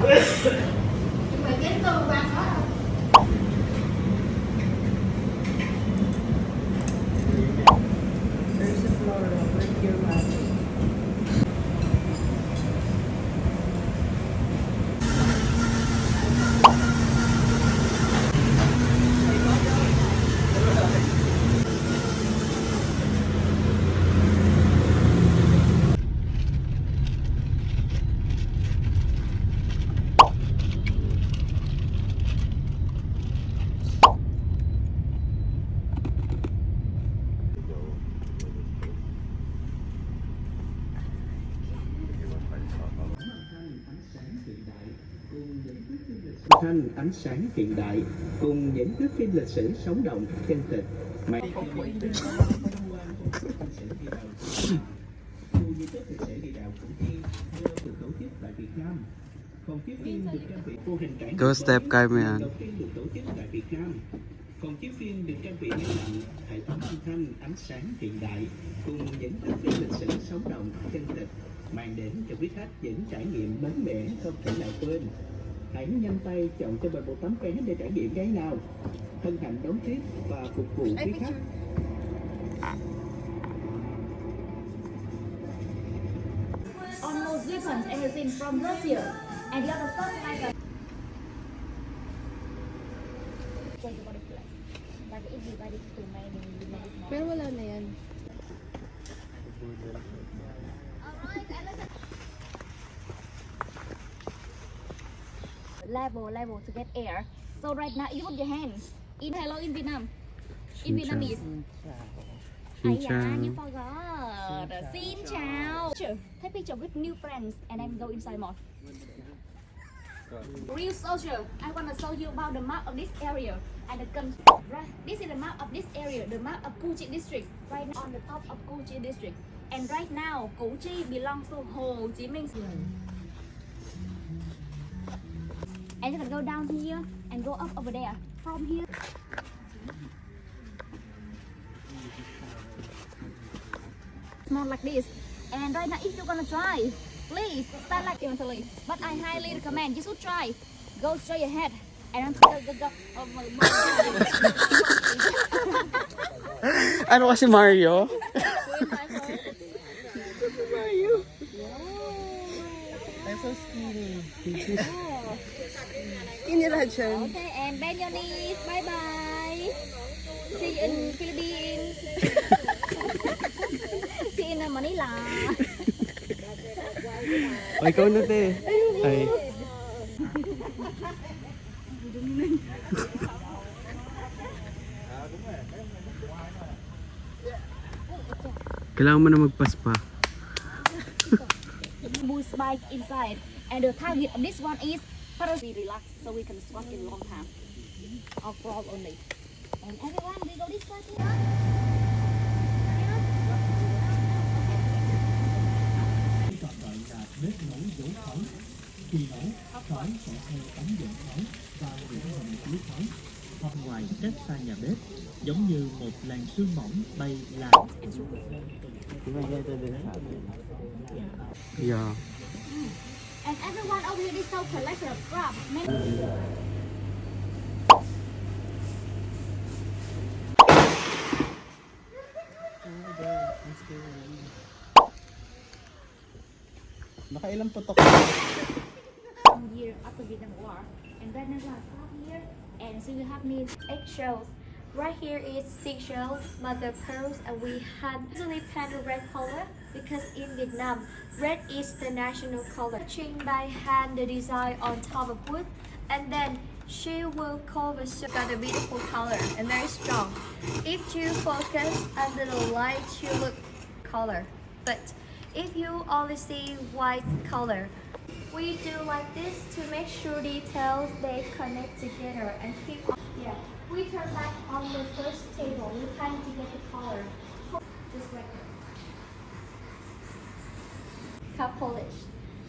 Mày biết tôi bạn đó. There's a floral right here, man. Thanh ánh sáng hiện đại cùng những thước phim lịch sử sống động chân thực. Khu di tích lịch sử địa đạo Củ Chi được tổ chức tại Việt Nam. Phòng chiếu phim được trang bị vô hình trải nghiệm Go step guy man. đầu tiên được tổ chức tại Việt Nam. Phòng chiếu phim được trang bị máy lạnh, hệ thống âm thanh, ánh sáng hiện đại cùng những thước phim lịch sử sống động chân thực mang đến cho quý khách những trải nghiệm mới mẻ không thể nào quên. Hãy nhanh tay chọn cho mình một tấm vé để trải nghiệm cái nào. Hân hạnh đón tiếp và phục vụ quý khách. Almost weapons everything from Russia, and the other stuff like a Pero wala na yan. level to get air. So right now, you put your hand in hello in Vietnam. In Vietnamese. Xin Ai chào. da, you forgot. Xin chào. Take picture with new friends and then go inside more. Real social. I want to show you about the map of this area and the country. Right. This is the map of this area, the map of Củ Chi district. Right now on the top of Củ Chi district. And right now, Củ Chi belongs to Hồ Chí Minh. And you can go down here and go up over there. From here. Small like this. And right now, if you're gonna try, please stand like you want to leave. But I highly recommend you should try. Go straight ahead. And go. Oh my God. Ano kasi Mario? I'm so skinny. Skinny lahat siya. Okay, and bend your knees. Bye bye. See you in Philippines. See you in Manila. O, ikaw na, te. Ay. Kailangan mo na magpaspa. Boost bike inside, and the target of this one is be relaxed, so we can squat in long time or crawl only. And everyone, we go this way. Tạm gọi là bếp nấu dấu khói. Khi nấu, khói sẽ theo tấm dọn khói vào những hầm chứa khói. Hoặc ngoài cách xa nhà bếp, giống như một làn sương mỏng bay là. Yeah. And everyone over here is so collected of crap. Nakailang putok. Year after Vietnam War, and right now we have here, and so we have need eggshells. Right here is seashells, mother pearls, and we had usually paint a red color because in Vietnam, red is the national color. Touching by hand the design on top of wood, and then she will cover. So got a beautiful color and very strong. If you focus under the light, you look color. But if you only see white color, we do like this to make sure details they connect together and keep. Yeah. We turn back on the first table. We try to get the color. Just like that. Cup polish.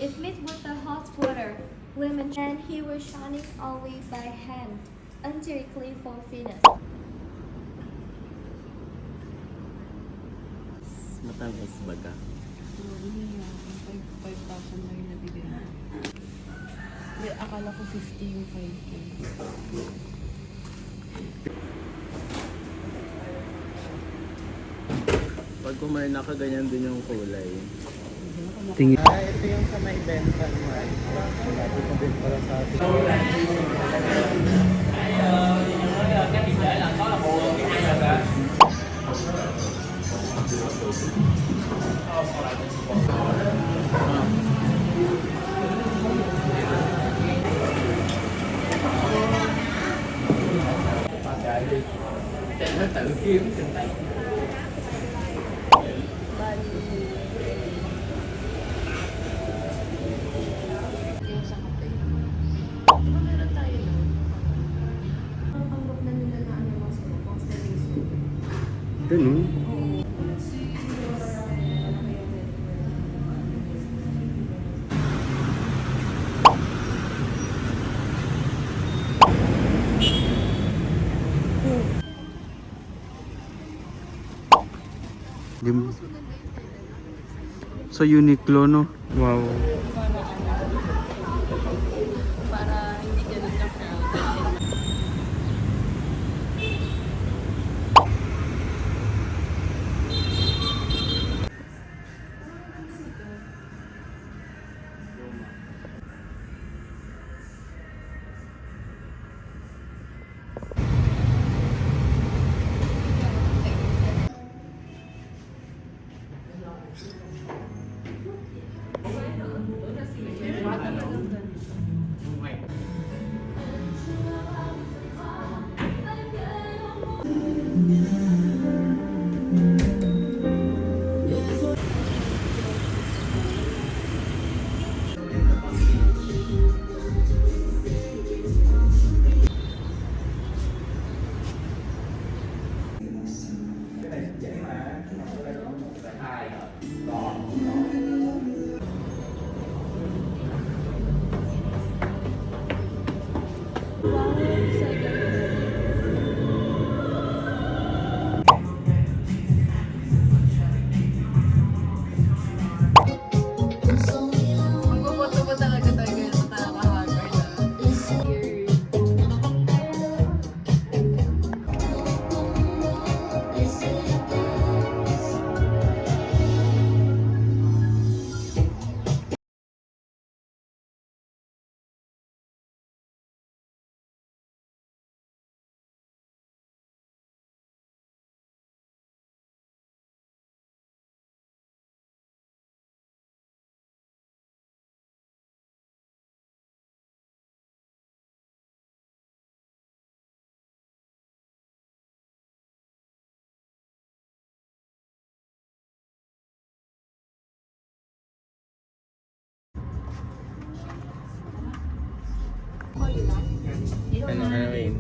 It's mixed with the hot water. Women and he will shine it only by hand until it clean for finish. Matalas baga. 5,000 na yung nabili. Hindi, akala ko 50 yung 5K. Pag kumain na ka, ganyan din yung kulay. Tingin. Ito yung sa may Benton Mall. Malapit na din para sa atin. Ganun. So Uniqlo, no? Wow. Para hindi ganun ka crowded. Magpupunta ba talaga tayo ngayon sa Takahagar na? Ano, Halloween?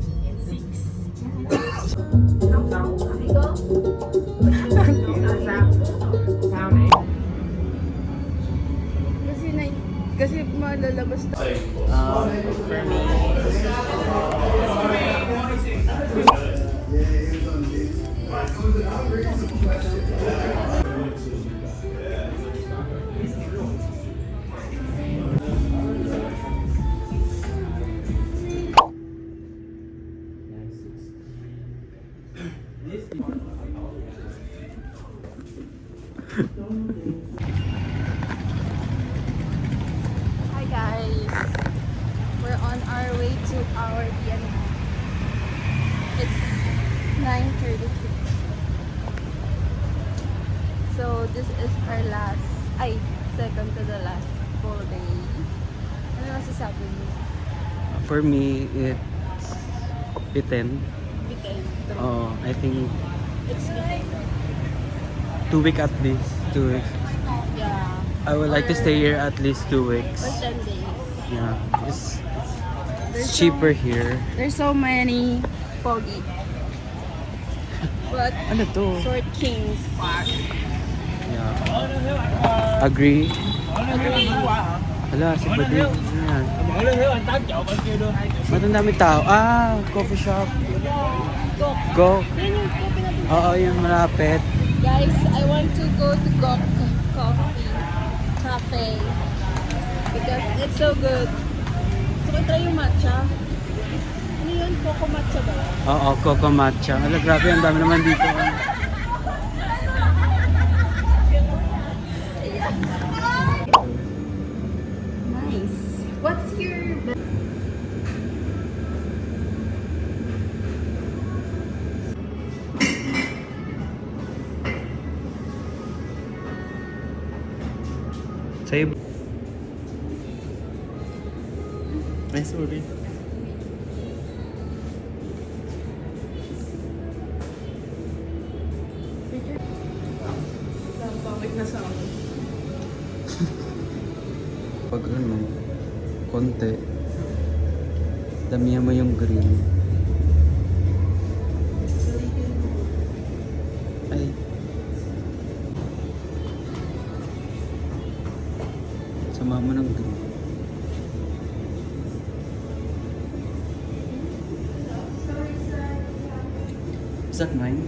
Kasi malalabas na. For me, Hi guys, we're on our way to our Vienna. It's 9:36. So this is our second to the last full day. Ano masasabi mo? for me, it's bitin. Bitin. I think It's bitin. 2 weeks at least. 2 weeks. Yeah. I would like to stay here at least 2 weeks. For 10 days. Yeah, it's There's cheaper here. There's so many pogi. But Ano to? short kings. Yeah. Agree? Hala, si Buddy. Ano yan? Ba't ang daming tao? Coffee shop. Go. Yan yung coffee natin. Oo, yung malapit. Guys, I want to go to Gok Coffee Cafe because it's so good. ko try yung matcha. Ano yun? Coco matcha ba? Oo, coco matcha. Ala, grabe, ang dami naman dito. Nice. What's your... Sa'yo. Ay, sorry. Pag ano, konti, damihan mo yung green. Ay. Sama mo ng green. Is that mine?